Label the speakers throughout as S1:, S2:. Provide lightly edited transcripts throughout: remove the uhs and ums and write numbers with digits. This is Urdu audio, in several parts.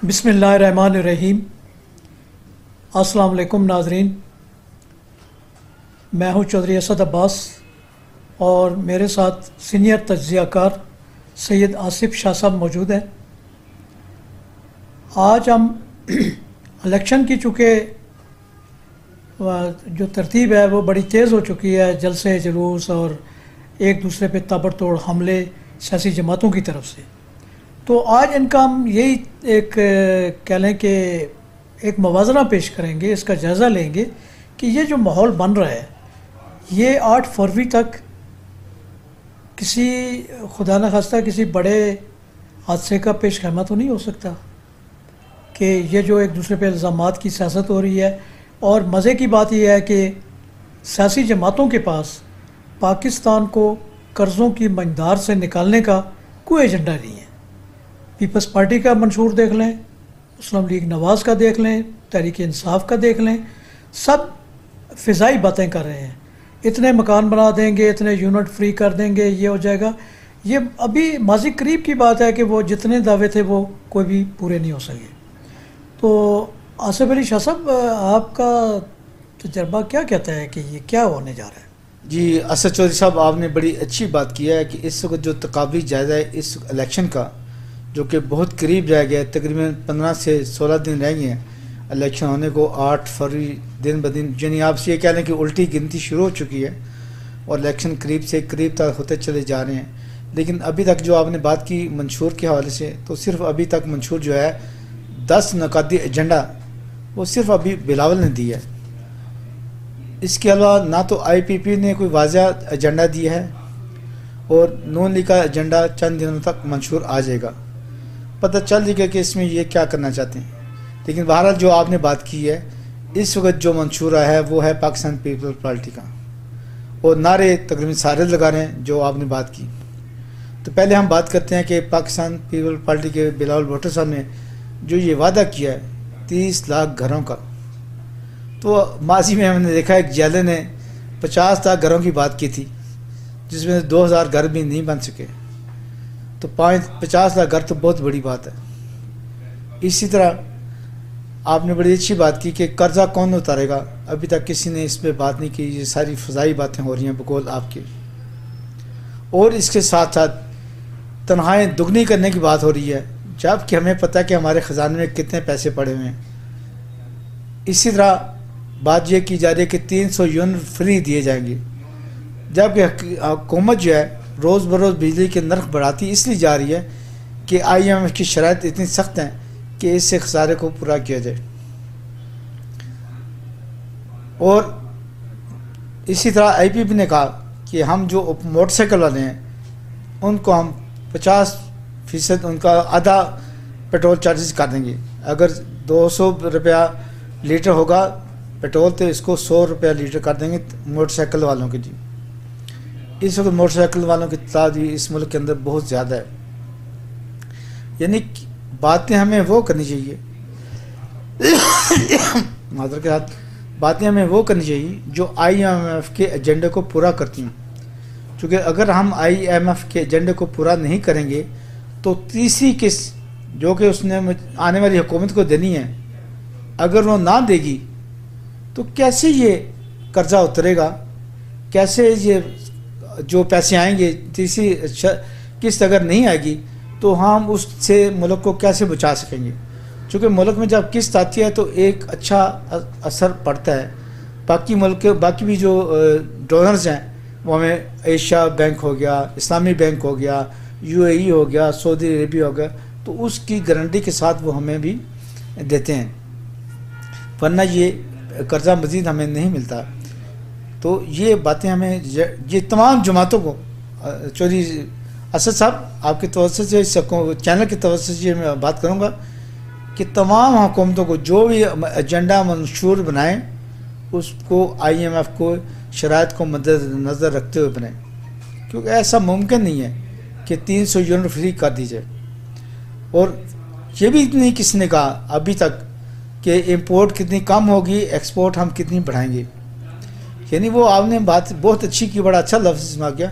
S1: بسم اللہ الرحمن الرحیم۔ السلام علیکم ناظرین، میں ہوں چودھری اسد عباس اور میرے ساتھ سینئر تجزیہ کار سید آصف شاہ صاحب موجود ہیں۔ آج ہم الیکشن کی چونکہ جو ترتیب ہے وہ بڑی تیز ہو چکی ہے، جلسے جلوس اور ایک دوسرے پہ تابڑ توڑ حملے سیاسی جماعتوں کی طرف سے، تو آج ان کا ہم یہی ایک کہہ لیں کہ ایک موازنہ پیش کریں گے، اس کا جائزہ لیں گے کہ یہ جو ماحول بن رہا ہے یہ 8 فروری تک کسی خدا نخواستہ کسی بڑے حادثے کا پیش خیمہ تو نہیں ہو سکتا کہ یہ جو ایک دوسرے پہ الزامات کی سیاست ہو رہی ہے۔ اور مزے کی بات یہ ہے کہ سیاسی جماعتوں کے پاس پاکستان کو قرضوں کی منجدار سے نکالنے کا کوئی ایجنڈا نہیں ہے۔ پیپلز پارٹی کا منشور دیکھ لیں، مسلم لیگ نواز کا دیکھ لیں، تحریک انصاف کا دیکھ لیں، سب فضائی باتیں کر رہے ہیں، اتنے مکان بنا دیں گے، اتنے یونٹ فری کر دیں گے، یہ ہو جائے گا۔ یہ ابھی ماضی قریب کی بات ہے کہ وہ جتنے دعوے تھے وہ کوئی بھی پورے نہیں ہو سکے۔ تو آصف علی شاہ صاحب، آپ کا تجربہ کیا کہتا ہے کہ یہ کیا ہونے جا رہا ہے؟
S2: جی اسد چودھری صاحب، آپ نے بڑی اچھی بات کی ہے کہ اس وقت جو تقابلی جائزہ ہے اس الیکشن کا، جو کہ بہت قریب رہ گیا ہے، تقریباً 15 سے 16 دن رہ گئے ہیں الیکشن ہونے کو۔ 8 فروری دن بدن، یعنی آپ سے یہ کہہ لیں کہ الٹی گنتی شروع ہو چکی ہے اور الیکشن قریب سے قریب تک ہوتے چلے جا رہے ہیں۔ لیکن ابھی تک جو آپ نے بات کی منشور کے حوالے سے، تو صرف ابھی تک منشور جو ہے 10 نقاطی ایجنڈا وہ صرف ابھی بلاول نے دی ہے۔ اس کے علاوہ نہ تو آئی پی پی نے کوئی واضح ایجنڈا دیا ہے اور نون لیگ کا ایجنڈا چند دنوں تک منشور آ جائے گا، پتہ چل جائے گا کہ اس میں یہ کیا کرنا چاہتے ہیں۔ لیکن بہرحال جو آپ نے بات کی ہے، اس وقت جو منشورہ ہے وہ ہے پاکستان پیپل پارٹی کا، اور نعرے تقریباً سارے لگا رہے ہیں جو آپ نے بات کی۔ تو پہلے ہم بات کرتے ہیں کہ پاکستان پیپل پارٹی کے بلاول بھٹو صاحب نے جو یہ وعدہ کیا ہے 30 لاکھ گھروں کا، تو ماضی میں ہم نے دیکھا ایک جیلے نے 50 لاکھ گھروں کی بات کی تھی، جس میں 2000 گھر بھی نہیں بن سکے، تو 50 لاکھ گھر تو بہت بڑی بات ہے۔ اسی طرح آپ نے بڑی اچھی بات کی کہ قرضہ کون اتارے گا، ابھی تک کسی نے اس پہ بات نہیں کی، یہ ساری فضائی باتیں ہو رہی ہیں بقول آپ کی۔ اور اس کے ساتھ ساتھ تنخواہیں دگنی کرنے کی بات ہو رہی ہے، جب کہ ہمیں پتہ ہے کہ ہمارے خزانے میں کتنے پیسے پڑے ہوئے ہیں۔ اسی طرح بات یہ کی جا رہی ہے کہ 300 یونٹ فری دیے جائیں گے، جبکہ حکومت جو ہے روز بروز بجلی کے نرخ بڑھاتی اس لیے جا رہی ہے کہ آئی ایم ایف کی شرائط اتنی سخت ہیں کہ اس سے خسارے کو پورا کیا جائے۔ اور اسی طرح آئی پی پی نے کہا کہ ہم جو موٹر سائیکل والے ہیں ان کو ہم 50% ان کا آدھا پیٹرول چارجز کر دیں گے۔ اگر 200 روپیہ لیٹر ہوگا پیٹرول تو اس کو 100 روپیہ لیٹر کر دیں گے موٹر سائیکل والوں کے۔ جی اس وقت موٹر سائیکل والوں کی تعداد بھی اس ملک کے اندر بہت زیادہ ہے، یعنی باتیں ہمیں وہ کرنی چاہیے معذرت کے ساتھ، باتیں ہمیں وہ کرنی چاہیے جو آئی ایم ایف کے ایجنڈے کو پورا کرتی ہیں، چونکہ اگر ہم آئی ایم ایف کے ایجنڈے کو پورا نہیں کریں گے تو تیسری قسط جو کہ اس نے آنے والی حکومت کو دینی ہے، اگر وہ نہ دے گی تو کیسے یہ قرضہ اترے گا، کیسے یہ جو پیسے آئیں گے، تیسری قسط اگر نہیں آئے گی تو ہم اس سے ملک کو کیسے بچا سکیں گے؟ چونکہ ملک میں جب قسط آتی ہے تو ایک اچھا اثر پڑتا ہے، باقی بھی جو ڈونرز ہیں وہ ہمیں ایشیا بینک ہو گیا، اسلامی بینک ہو گیا، یو اے ای ہو گیا، سعودی عربیہ ہو گیا، تو اس کی گارنٹی کے ساتھ وہ ہمیں بھی دیتے ہیں، ورنہ یہ قرضہ مزید ہمیں نہیں ملتا۔ تو یہ باتیں ہمیں، یہ تمام جماعتوں کو، چودھری اسد صاحب آپ کی توسط سے، چینل کی توسط سے میں بات کروں گا کہ تمام حکومتوں کو جو بھی ایجنڈا منشور بنائیں اس کو آئی ایم ایف کو شرائط کو مد نظر رکھتے ہوئے بنائیں، کیونکہ ایسا ممکن نہیں ہے کہ 300 یونٹ فری کر دی جائے۔ اور یہ بھی نہیں کسی نے کہا ابھی تک کہ امپورٹ کتنی کم ہوگی، ایکسپورٹ ہم کتنی بڑھائیں گے، یعنی وہ آپ نے بات بہت اچھی کی، بڑا اچھا لفظ استعمال کیا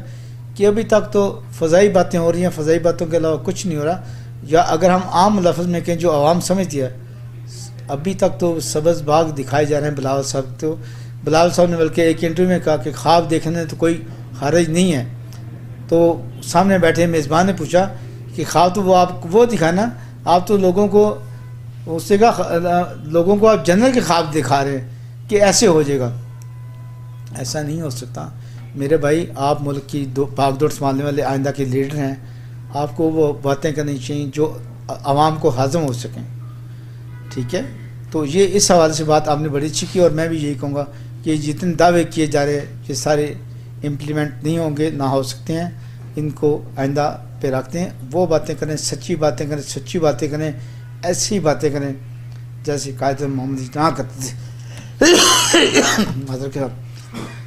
S2: کہ ابھی تک تو فضائی باتیں ہو رہی ہیں، فضائی باتوں کے علاوہ کچھ نہیں ہو رہا۔ یا اگر ہم عام لفظ میں کہیں جو عوام سمجھتی ہے، ابھی تک تو سبز باغ دکھائے جا رہے ہیں بلاول صاحب. تو بلاول صاحب نے بلکہ ایک انٹرویو میں کہا کہ خواب دیکھنے تو کوئی حرج نہیں ہے. تو سامنے بیٹھے میزبان نے پوچھا کہ خواب تو وہ آپ وہ دکھانا، آپ تو لوگوں کو اس سے کہا لوگوں کو آپ جنرل کے خواب دکھا رہے ہیں کہ ایسے ہو جائے گا. ایسا نہیں ہو سکتا میرے بھائی. آپ ملک کی بھاگ دوڑ سنبھالنے والے آئندہ کے لیڈر ہیں. آپ کو وہ باتیں کرنی چاہیے جو عوام کو ہضم ہو سکیں. ٹھیک ہے، تو یہ اس حوالے سے بات آپ نے بڑی اچھی کی، اور میں بھی یہی کہوں گا کہ جتنے دعوے کیے جا رہے ہیں یہ سارے امپلیمنٹ نہیں ہوں گے، نہ ہو سکتے ہیں. ان کو آئندہ پہ رکھتے ہیں. وہ باتیں کریں، سچی باتیں کریں، سچی باتیں کریں، ایسی باتیں کریں جیسے قائد محمد نہ کرتے تھے. مطلب کہ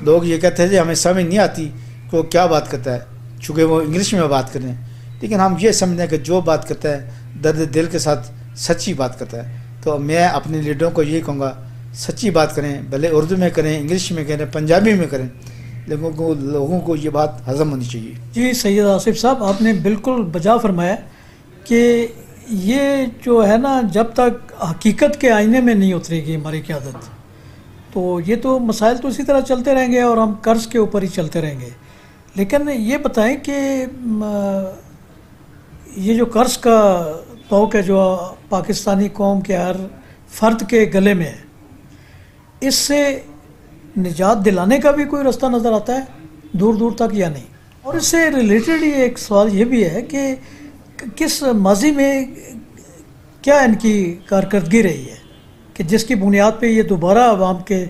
S2: لوگ یہ کہتے ہیں کہ ہمیں سمجھ نہیں آتی کہ وہ کیا بات کرتا ہے، چونکہ وہ انگلش میں بات کریں. لیکن ہم یہ سمجھتے ہیں کہ جو بات کرتا ہے درد دل کے ساتھ سچی بات کرتا ہے. تو میں اپنے لیڈروں کو یہ کہوں گا سچی بات کریں، بھلے اردو میں کریں، انگلش میں کریں، پنجابی میں کریں، لوگوں کو یہ بات ہضم ہونی چاہیے.
S1: جی سید آصف صاحب، آپ نے بالکل بجا فرمایا کہ یہ جو ہے نا جب تک حقیقت کے آئینے میں نہیں اترے گی ہماری قیادت، تو یہ تو مسائل تو اسی طرح چلتے رہیں گے اور ہم قرض کے اوپر ہی چلتے رہیں گے. لیکن یہ بتائیں کہ یہ جو قرض کا توق ہے جو پاکستانی قوم کے ہر فرد کے گلے میں ہے، اس سے نجات دلانے کا بھی کوئی رستہ نظر آتا ہے دور دور تک یا نہیں؟ اور اس سے ریلیٹڈ یہ ایک سوال یہ بھی ہے کہ کس ماضی میں کیا ان کی کارکردگی رہی ہے کہ جس کی بنیاد پہ یہ دوبارہ عوام کے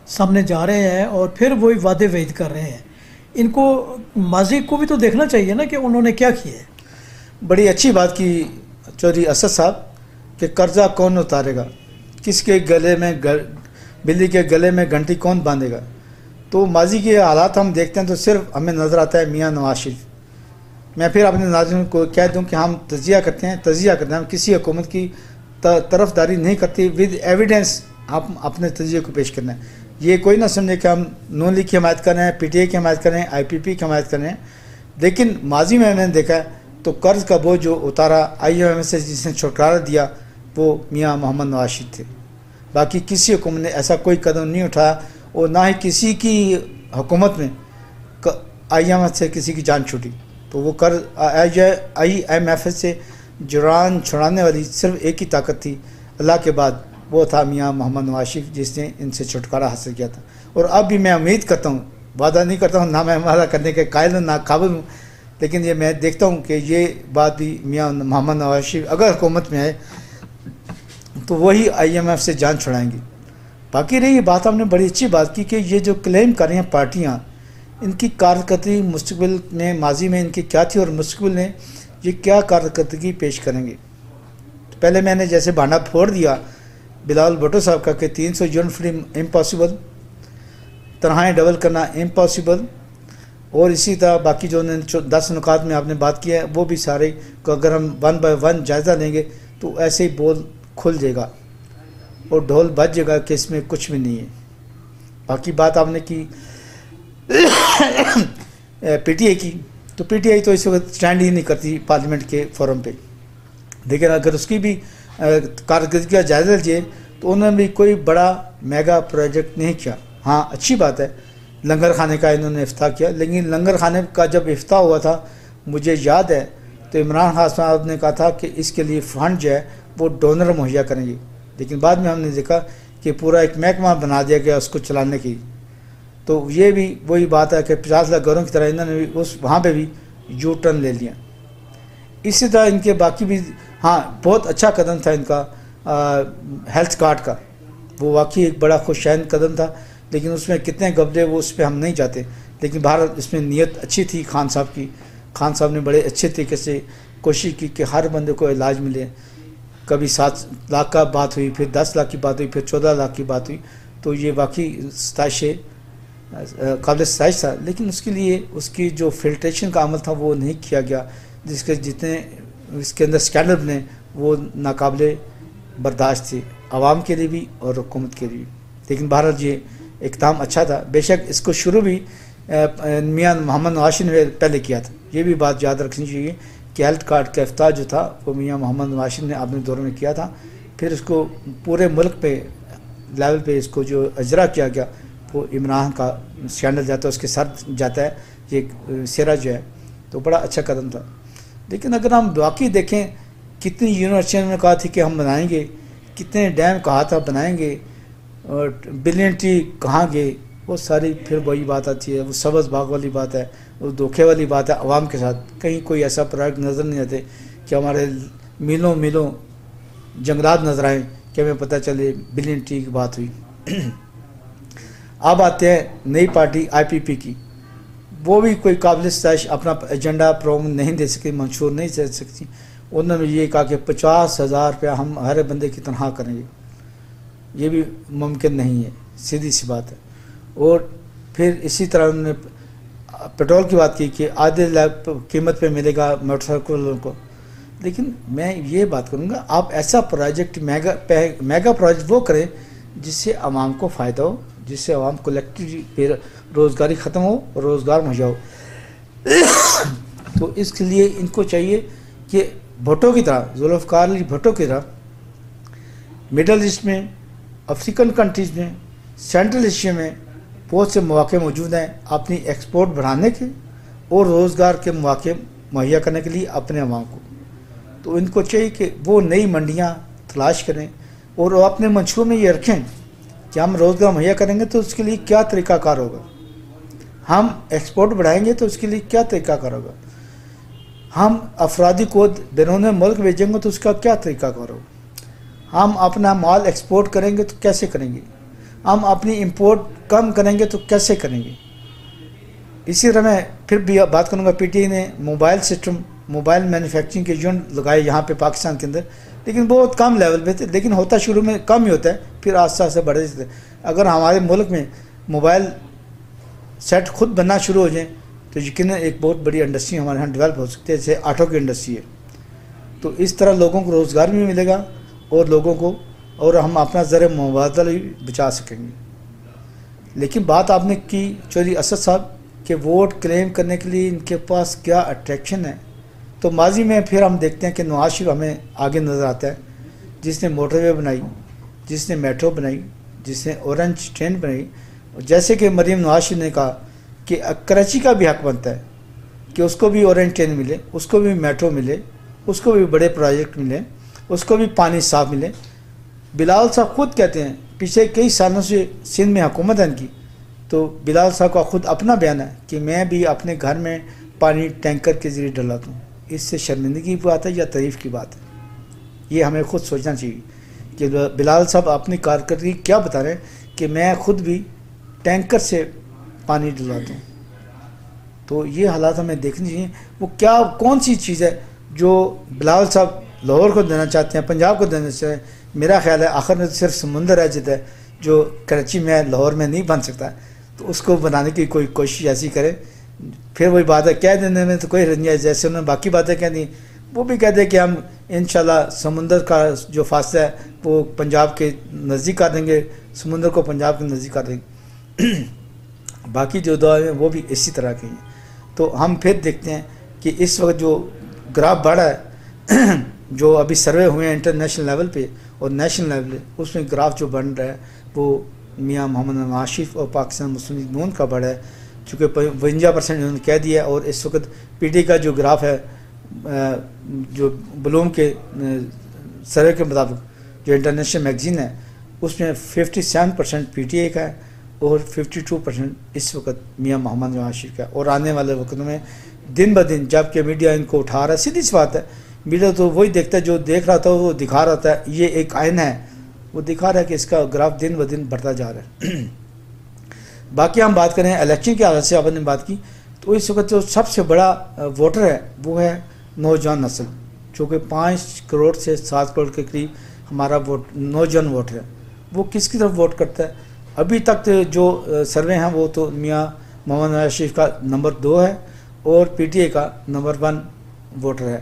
S1: سامنے جا رہے ہیں اور پھر وہی وعدے وعید کر رہے ہیں. ان کو ماضی کو بھی تو دیکھنا چاہیے نا کہ انہوں نے کیا کیا ہے.
S2: بڑی اچھی بات کی چودھری اسد صاحب کہ قرضہ کون اتارے گا، کس کے گلے میں بلی کے گلے میں گھنٹی کون باندھے گا. تو ماضی کے حالات ہم دیکھتے ہیں تو صرف ہمیں نظر آتا ہے میاں نواز شریف. میں پھر اپنے ناظرین کو کہہ دوں کہ ہم تجزیہ کرتے ہیں، ہم کسی حکومت کی طرف داری نہیں کرتی. ود ایویڈنس ہم اپنے تجزیے کو پیش کرنا ہے. یہ کوئی نہ سمجھے کہ ہم نون لیگ کی حمایت کر رہے ہیں، پی ٹی آئی کی حمایت کر رہے ہیں، آئی پی پی کی حمایت کر رہے ہیں. لیکن ماضی میں نے دیکھا ہے تو قرض کا بوجھ جو اتارا آئی ایم ایف سے جس نے چھٹکارا دیا وہ میاں محمد نواز شریف تھے. باقی کسی حکومت نے ایسا کوئی قدم نہیں اٹھایا، اور نہ ہی کسی کی حکومت میں آئی ایم ایف سے کسی کی جان چھوٹی. تو وہ قرض آئی ایم ایف سے جران چھڑانے والی صرف ایک ہی طاقت تھی اللہ کے بعد، وہ تھا میاں محمد نواز شریف جس نے ان سے چھٹکارا حاصل کیا تھا. اور اب بھی میں امید کرتا ہوں، وعدہ نہیں کرتا ہوں، نہ میں وعدہ کرنے کے قائل ہوں نہ قابل ہوں، لیکن یہ میں دیکھتا ہوں کہ یہ بات بھی میاں محمد نواز شریف اگر حکومت میں آئے تو وہی آئی ایم ایف سے جان چھڑائیں گی. باقی رہی بات ہم نے بڑی اچھی بات کی کہ یہ جو کلیم کر رہی ہیں پارٹیاں، ان کی کارکردگی مستقبل میں ماضی میں ان کی کیا تھی اور مستقبل میں یہ کیا کارکردگی پیش کریں گے. پہلے میں نے جیسے بہانہ پھوڑ دیا بلاول بھٹو صاحب کا کہ 300 یونٹ فری امپاسبل، تنہائی ڈبل کرنا امپاسبل، اور اسی طرح باقی جو 10 نکات میں آپ نے بات کی ہے وہ بھی سارے کو اگر ہم 1 بائی 1 جائزہ لیں گے تو ایسے ہی بول کھل جائے گا اور ڈھول بج جائے گا کہ اس میں کچھ بھی نہیں ہے. باقی بات آپ نے کی پی ٹی آئی کی، تو پی ٹی آئی تو اس وقت اسٹینڈ ہی نہیں کرتی پارلیمنٹ کے فورم پہ. لیکن اگر اس کی بھی کارکردگی کا جائزہ لیجیے تو انہوں نے بھی کوئی بڑا میگا پروجیکٹ نہیں کیا. ہاں اچھی بات ہے لنگر خانے کا انہوں نے افتتاح کیا، لیکن لنگر خانے کا جب افتتاح ہوا تھا مجھے یاد ہے تو عمران خان صاحب نے کہا تھا کہ اس کے لیے فنڈ جو ہے وہ ڈونر مہیا کریں گے. لیکن بعد میں ہم نے دیکھا کہ پورا ایک محکمہ بنا دیا گیا اس کو چلانے کی. تو یہ بھی وہی بات ہے کہ 50 لاکھ گھروں کی طرح انہوں نے بھی وہاں پہ بھی یو ٹرن لے لیا. اسی طرح ان کے باقی بھی ہاں بہت اچھا قدم تھا ان کا ہیلتھ کارڈ کا، وہ واقعی ایک بڑا خوشائند قدم تھا. لیکن اس میں کتنے گبدے وہ اس پہ ہم نہیں جاتے. لیکن بہرحال اس میں نیت اچھی تھی خان صاحب کی. خان صاحب نے بڑے اچھے طریقے سے کوشش کی کہ ہر بندے کو علاج ملے. کبھی 7 لاکھ کا بات ہوئی، پھر 10 لاکھ کی بات ہوئی، پھر 14 لاکھ کی بات ہوئی. تو یہ واقعی ستائش قابل ستائش تھا. لیکن اس کے لیے اس کی جو فلٹریشن کا عمل تھا وہ نہیں کیا گیا، جس کے جتنے اس کے اندر اسکینڈل بنے وہ ناقابل برداشت تھے عوام کے لیے بھی اور حکومت کے لیے. لیکن بہرحال یہ اقدام اچھا تھا. بے شک اس کو شروع بھی میاں محمد نواز شریف نے پہلے کیا تھا. یہ بھی بات یاد رکھنی چاہیے کہ ہیلتھ کارڈ کا افتتاح جو تھا وہ میاں محمد نواز شریف نے اپنے دور میں کیا تھا. پھر اس کو پورے ملک پہ لیول پہ اس کو جو اجرا کیا گیا وہ عمران کا اسکینڈل جاتا ہے, اس کے ساتھ جاتا ہے یہ سیرا جو ہے, تو بڑا اچھا قدم تھا. لیکن اگر ہم واقعی دیکھیں کتنی یونیورسٹیوں نے کہا تھی کہ ہم بنائیں گے, کتنے ڈیم کہا تھا بنائیں گے, اور بلین ٹری کہاں گئے, وہ ساری پھر وہی بات آتی ہے, وہ سبز باغ والی بات ہے, وہ دھوکے والی بات ہے عوام کے ساتھ. کہیں کوئی ایسا پروجیکٹ نظر نہیں آتے کہ ہمارے میلوں میلوں جنگلات نظر آئیں کہ ہمیں پتہ چلے بلین ٹری کی بات ہوئی. اب آتے ہیں نئی پارٹی آئی پی پی کی, وہ بھی کوئی قابل ستائش اپنا ایجنڈا پروگرام نہیں دے سکی, منشور نہیں دے سکتی. انہوں نے یہ کہا کہ 50,000 روپیہ ہم ہر بندے کی تنخواہ کریں گے, یہ بھی ممکن نہیں ہے, سیدھی سی بات ہے. اور پھر اسی طرح انہوں نے پیٹرول کی بات کی کہ آدھے قیمت پہ ملے گا موٹر سائیکلوں کو. لیکن میں یہ بات کروں گا, آپ ایسا پروجیکٹ میگا پروجیکٹ وہ کریں جس سے عوام کو فائدہ ہو, جس سے عوام کلیکٹیولی بے روزگاری ختم ہو, روزگار مہیا ہو. تو اس کے لیے ان کو چاہیے کہ بھٹو کی طرح, ذوالفقار علی بھٹو کی طرح مڈل ایسٹ میں, افریقن کنٹریز میں, سینٹرل ایشیا میں بہت سے مواقع موجود ہیں اپنی ایکسپورٹ بڑھانے کے اور روزگار کے مواقع مہیا کرنے کے لیے اپنے عوام کو. تو ان کو چاہیے کہ وہ نئی منڈیاں تلاش کریں اور وہ اپنے منصوبے میں یہ رکھیں کہ ہم روزگار مہیا کریں گے تو اس کے لیے کیا طریقہ کار ہوگا, ہم ایکسپورٹ بڑھائیں گے تو اس کے لیے کیا طریقہ کار ہوگا, ہم افرادی کو بیرون ملک بھیجیں گے تو اس کا کیا طریقہ کار ہوگا, ہم اپنا مال ایکسپورٹ کریں گے تو کیسے کریں گے, ہم اپنی امپورٹ کم کریں گے تو کیسے کریں گے. اسی طرح میں پھر بھی بات کروں گا, پی ٹی آئی نے موبائل سسٹم, موبائل مینوفیکچرنگ کے یونٹ لگائے یہاں پہ پاکستان کے اندر, لیکن بہت کم لیول پہ تھے, لیکن ہوتا شروع میں کم ہی ہوتا ہے, پھر آہستہ آہستہ بڑھتے جاتے. اگر ہمارے ملک میں موبائل سیٹ خود بننا شروع ہو جائیں تو یقیناً ایک بہت بڑی انڈسٹری ہمارے یہاں ڈیولپ ہو سکتی ہے, جیسے آٹو کی انڈسٹری ہے. تو اس طرح لوگوں کو روزگار بھی ملے گا اور لوگوں کو, اور ہم اپنا ذریعہ مبادلہ بھی بچا سکیں گے. لیکن بات آپ نے کی چودھری اسد صاحب کہ ووٹ کلیم کرنے کے لیے ان کے پاس کیا اٹریکشن ہے. تو ماضی میں پھر ہم دیکھتے ہیں کہ نواز شریف ہمیں آگے نظر آتا ہے, جس نے موٹر وے بنائی, جس نے میٹرو بنائی, جس نے اورنج ٹرین بنائی. جیسے کہ مریم نواز شریف نے کہا کہ کراچی کا بھی حق بنتا ہے کہ اس کو بھی اورنج ٹرین ملے, اس کو بھی میٹرو ملے, اس کو بھی بڑے پروجیکٹ ملے, اس کو بھی پانی صاف ملے. بلال صاحب خود کہتے ہیں, پچھلے کئی سالوں سے سندھ میں حکومت ہے ان کی, تو بلال صاحب کا خود اپنا بیان ہے کہ میں بھی اپنے گھر میں پانی ٹینکر کے ذریعے ڈلاتا ہوں. اس سے شرمندگی کی بات ہے یا تعریف کی بات ہے؟ یہ ہمیں خود سوچنا چاہیے کہ بلال صاحب اپنی کارکردگی کیا بتا رہے ہیں کہ میں خود بھی ٹینکر سے پانی ڈلاتا ہوں. تو یہ حالات ہمیں دیکھنی چاہیے. وہ کیا کون سی چیز ہے جو بلال صاحب لاہور کو دینا چاہتے ہیں, پنجاب کو دینا چاہتے ہیں. میرا خیال ہے آخر میں صرف سمندر ہے جد ہے جو کراچی میں لاہور میں نہیں بن سکتا, تو اس کو بنانے کی کوئی کوشش ایسی کرے. پھر وہی بات ہے, کہہ دینے میں تو کوئی حرج نہیں ہے, جیسے انہوں نے باقی باتیں کہہ دیں, وہ بھی کہہ دیں کہ ہم انشاءاللہ سمندر کا جو فاصلہ ہے وہ پنجاب کے نزدیک کر دیں گے, سمندر کو پنجاب کے نزدیک کر دیں گے. باقی جو دعائیں ہیں وہ بھی اسی طرح کی ہیں. تو ہم پھر دیکھتے ہیں کہ اس وقت جو گراف بڑھا ہے, جو ابھی سروے ہوئے ہیں انٹرنیشنل لیول پہ اور نیشنل لیول پہ, اس میں گراف جو بن رہا ہے وہ میاں محمد نواز شریف اور پاکستان مسلم لیگ نون کا بڑھا ہے, چونکہ 52% انہوں نے کہہ دیا. اور اس وقت پی ٹی کا جو گراف ہے, جو بلوم کے سروے کے مطابق جو انٹرنیشنل میگزین ہے, اس میں 57% پی ٹی آئی کا ہے اور 52% اس وقت میاں محمد نواز شریف کا. اور آنے والے وقتوں میں دن بدن جب کہ میڈیا ان کو اٹھا رہا ہے, سیدھی سی بات ہے, میڈیا تو وہی دیکھتا ہے جو دیکھ رہا تھا وہ دکھا رہا تھا. یہ ایک آئینہ ہے, وہ دکھا رہا ہے کہ اس کا گراف دن بدن بڑھتا جا رہا ہے. باقی ہم بات کریں الیکشن کے حوالے سے, آپ نے بات کی, تو اس وقت جو سب سے بڑا ووٹر ہے وہ ہے نوجوان نسل, جو کہ 5 کروڑ سے 7 کروڑ کے قریب ہمارا نوجوان ووٹر ہے. وہ کس کی طرف ووٹ کرتا ہے؟ ابھی تک جو سروے ہیں وہ تو میاں محمد نواز شریف کا نمبر 2 ہے اور پی ٹی آئی کا نمبر 1 ووٹر ہے.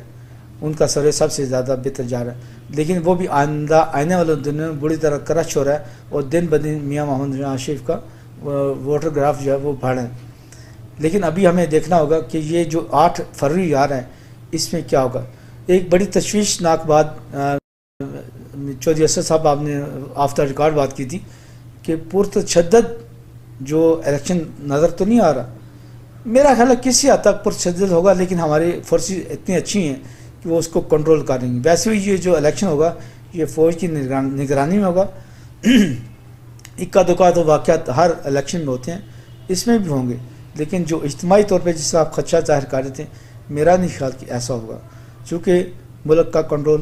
S2: ان کا سروے سب سے زیادہ بہتر جا رہا ہے, لیکن وہ بھی آنے والے دنوں میں بری طرح کرش ہو رہا ہے اور دن بدن میاں محمد نواز شریف کا ووٹر گراف جو ہے وہ بڑھ ہے. لیکن ابھی ہمیں دیکھنا ہوگا کہ یہ جو 8 فروری آ رہا ہے, اس میں کیا ہوگا. ایک بڑی تشویشناک بات چودھری اسد صاحب آپ نے آف دا ریکارڈ بات کی تھی کہ پرتشدد جو الیکشن نظر تو نہیں آ رہا. میرا خیال ہے کسی حد تک پرتشدد ہوگا، لیکن ہماری فورسز اتنی اچھی ہیں کہ وہ اس کو کنٹرول کریں گی. ویسے بھی یہ جو الیکشن ہوگا یہ فوج کی نگرانی میں ہوگا. اکا دکا تو واقعات ہر الیکشن میں ہوتے ہیں، اس میں بھی ہوں گے، لیکن جو اجتماعی طور پہ جس کا آپ خدشہ ظاہر کر رہے تھے، میرا نہیں خیال کہ ایسا ہوگا. چونکہ ملک کا کنٹرول،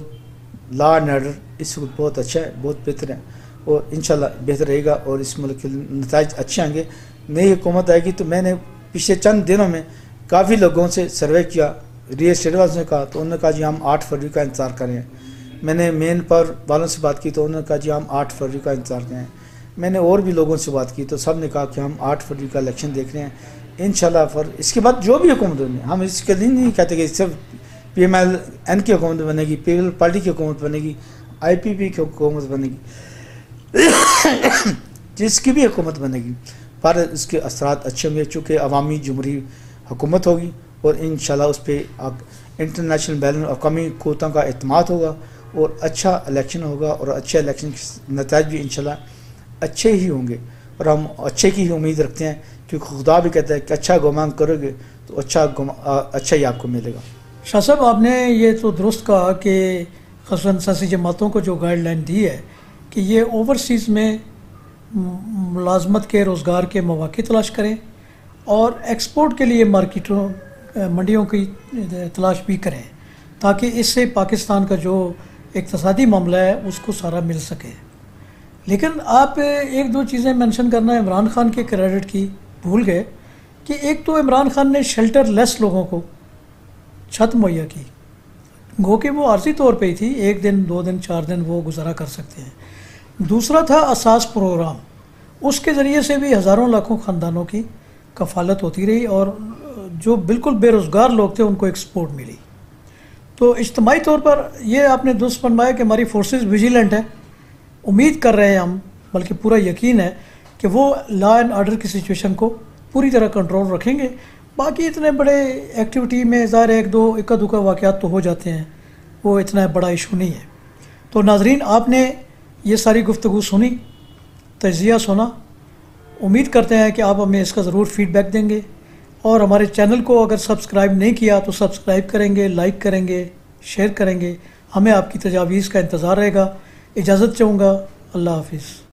S2: لا اینڈ آرڈر اس وقت بہت اچھا ہے، بہت بہتر ہے، اور انشاءاللہ بہتر رہے گا اور اس ملک کے نتائج اچھے آئیں گے. نئی حکومت آئے گی تو میں نے پچھلے چند دنوں میں کافی لوگوں سے سروے کیا، ریئل اسٹیٹ والوں نے کہا تو انہوں نے کہا جی ہم 8 فروری کا انتظار کر رہے ہیں. میں نے مین پاور والوں سے بات کی تو انہوں نے کہا جی ہم 8 فروری کا انتظار کر رہے ہیں. میں نے اور بھی لوگوں سے بات کی تو سب نے کہا کہ ہم 8 فروری کا الیکشن دیکھ رہے ہیں انشاءاللہ. اس کے بعد جو بھی حکومت بنے، ہم اس کے لیے نہیں کہتے کہ صرف پی ایم ایل این کی حکومت بنے گی، پیپل پارٹی کی حکومت بنے گی، آئی پی پی کی حکومت بنے گی، جس کی بھی حکومت بنے گی، پر اس کے اثرات اچھے ہوں گے چونکہ عوامی جمہوری حکومت ہوگی اور انشاءاللہ اس پہ انٹرنیشنل بین الاقوامی قوتوں کا اعتماد ہوگا اور اچھا الیکشن ہوگا اور اچھے الیکشن کے نتائج بھی انشاءاللہ اچھے ہی ہوں گے. اور ہم اچھے کی ہی امید رکھتے ہیں کیونکہ خدا بھی کہتا ہے کہ اچھا گمان کرو گے تو اچھا ہی آپ کو ملے گا.
S1: شاہ صاحب آپ نے یہ تو درست کہا کہ خصوصاً سیاسی جماعتوں کو جو گائیڈ لائن دی ہے کہ یہ اوورسیز میں ملازمت کے روزگار کے مواقع تلاش کریں اور ایکسپورٹ کے لیے مارکیٹوں منڈیوں کی تلاش بھی کریں تاکہ اس سے پاکستان کا جو اقتصادی معاملہ ہے اس کو سارا مل سکے. لیکن آپ ایک دو چیزیں مینشن کرنا عمران خان کے کریڈٹ کی بھول گئے کہ ایک تو عمران خان نے شیلٹر لیس لوگوں کو چھت مہیا کی، گو کہ وہ عارضی طور پہ ہی تھی، 1 دن 2 دن 4 دن وہ گزارا کر سکتے ہیں. دوسرا تھا اساس پروگرام، اس کے ذریعے سے بھی ہزاروں لاکھوں خاندانوں کی کفالت ہوتی رہی اور جو بالکل بے روزگار لوگ تھے ان کو ایک سپورٹ ملی. تو اجتماعی طور پر یہ آپ نے درست فرمایا کہ ہماری فورسز ویجیلنٹ ہیں. امید کر رہے ہیں ہم، بلکہ پورا یقین ہے کہ وہ لا اینڈ آرڈر کی سچویشن کو پوری طرح کنٹرول رکھیں گے. باقی اتنے بڑے ایکٹیویٹی میں ظاہر 1-2 اکا دکا واقعات تو ہو جاتے ہیں، وہ اتنا بڑا ایشو نہیں ہے. تو ناظرین آپ نے یہ ساری گفتگو سنی، تجزیہ سنا. امید کرتے ہیں کہ آپ ہمیں اس کا ضرور فیڈ بیک دیں گے اور ہمارے چینل کو اگر سبسکرائب نہیں کیا تو سبسکرائب کریں گے، لائک کریں گے، شیئر کریں گے. ہمیں آپ کی تجاویز کا انتظار رہے گا. اجازت چاہوں گا. اللہ حافظ.